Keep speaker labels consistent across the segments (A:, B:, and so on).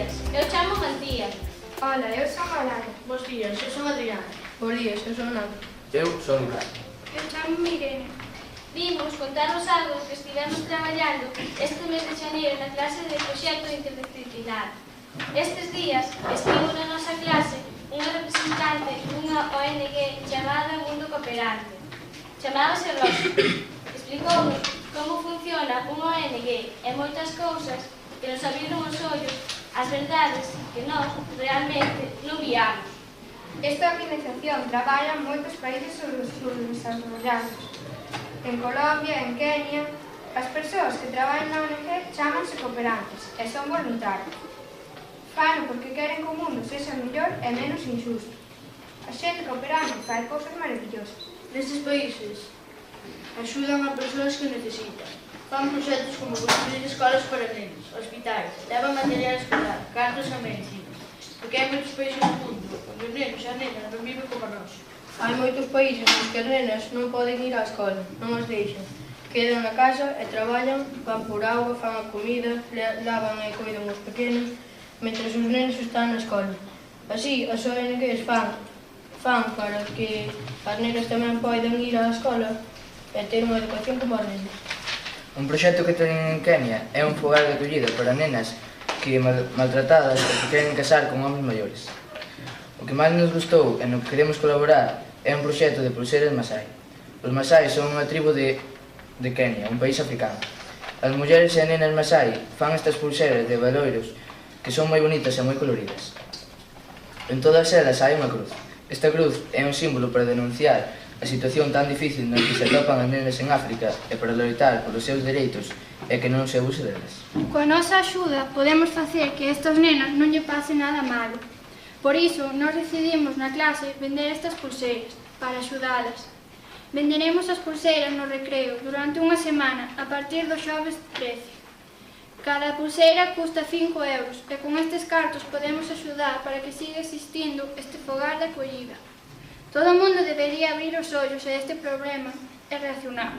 A: días, eu chamo Mantía.
B: Hola, eu son Alana.
C: Bos días, eu son Adriana.
D: Bos días, eu son Nando.
E: Eu son Lucas.
B: Eu chamo Irene.
A: Vimos contarnos algo que estivemos traballando este mes de xaneiro na clase de proxecto interdisciplinar. Estes días estivo na nosa clase unha representante dunha ONG chamada Mundo Cooperante. Chamábase Rosa. Explicounos como funciona unha ONG e moitas cousas que nos abriron os ollos ás verdades que nós realmente non viamos.
B: Esta organización traballa en moitos países subdesarrollados. En Colombia, en Kenia, as persoas que traballan na ONG chámanse cooperantes e son voluntarios. Fano porque queren que o mundo sexa mellor e menos injusto. A xente cooperante fai cousas maravillosas.
C: Nestes países axudan a persoas que necesitan. Fan proxectos como construir escolas para nenos, hospitais, levan material escolar, cartos e medicinas. Porque hai moitos países no mundo onde os nenos e as nenas non viven como nós.
D: Hai moitos países nos que as nenas non poden ir á escola, non as deixan. Quedan na casa e traballan, van por auga, fan a comida, lavan e coidan os pequenos, mentre os nenos están na escola. Así, as ONGs fan para que as nenas tamén poidan ir á escola e ter unha educación como as nenas.
E: Un proxecto que teñen en Kenia é un fogar de acollida para nenas que maltratadas e que queren casar con homes maiores. O que máis nos gustou e no que queremos colaborar é un proxecto de pulseiras Masai. Os Masai son unha tribo de Kenia, un país africano. As mulleres e nenas Masai fan estas pulseiras de valoiros que son moi bonitas e moi coloridas. En todas elas hai unha cruz. Esta cruz é un símbolo para denunciar a situación tan difícil na que se atopan as nenas en África e para loitar polos seus dereitos e que non se abuse delas.
B: Coa nosa axuda podemos facer que estas nenas non lle pase nada malo. Por iso, nós decidimos na clase vender estas pulseiras, para axudalas. Venderemos as pulseiras no recreo durante unha semana, a partir do xoves 13. Cada pulseira custa 5 euros e con estes cartos podemos axudar para que siga existindo este fogar de acollida. Todo o mundo debería abrir os ollos a este problema e reaccionar.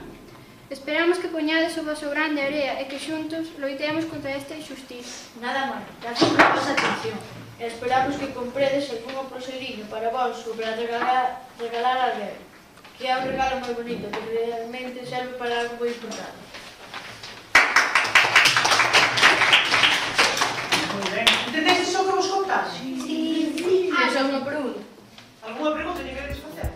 B: Esperamos que poñades o vosso grande area e que xuntos loitemos contra esta injustiza.
C: Nada máis, gracias por vosa atención. E esperamos que compredes algún pulseiriño para vos ou para regalar a alguén, que é un regalo moi bonito, que realmente serve para algo moi importante.
F: Moi ben. Entendestes o que vos contase?
B: Sí.
D: Tens alguna pregunta?
F: Alguna pregunta que queredes facer?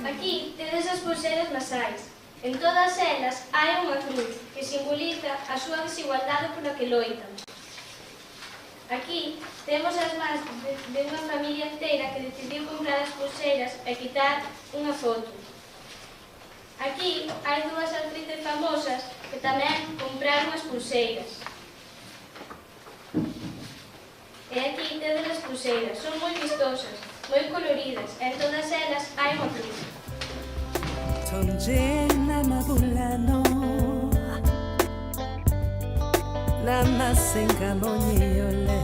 A: Aquí tedes as pulseiras Masais. En todas elas hai unha cruz que simboliza a súa desigualdade pola que loitan. Aquí temos as mans de unha familia inteira que decidiu comprar as pulseiras e quitar unha foto. Aquí hai dúas actrices famosas que tamén compraron as pulseiras. E aquí tedes as pulseiras, son moi vistosas, moi coloridas, e en todas elas hai unha cruz.
G: Tonjena mabulano Namasenga monyole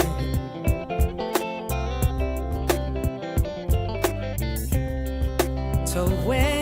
G: Towe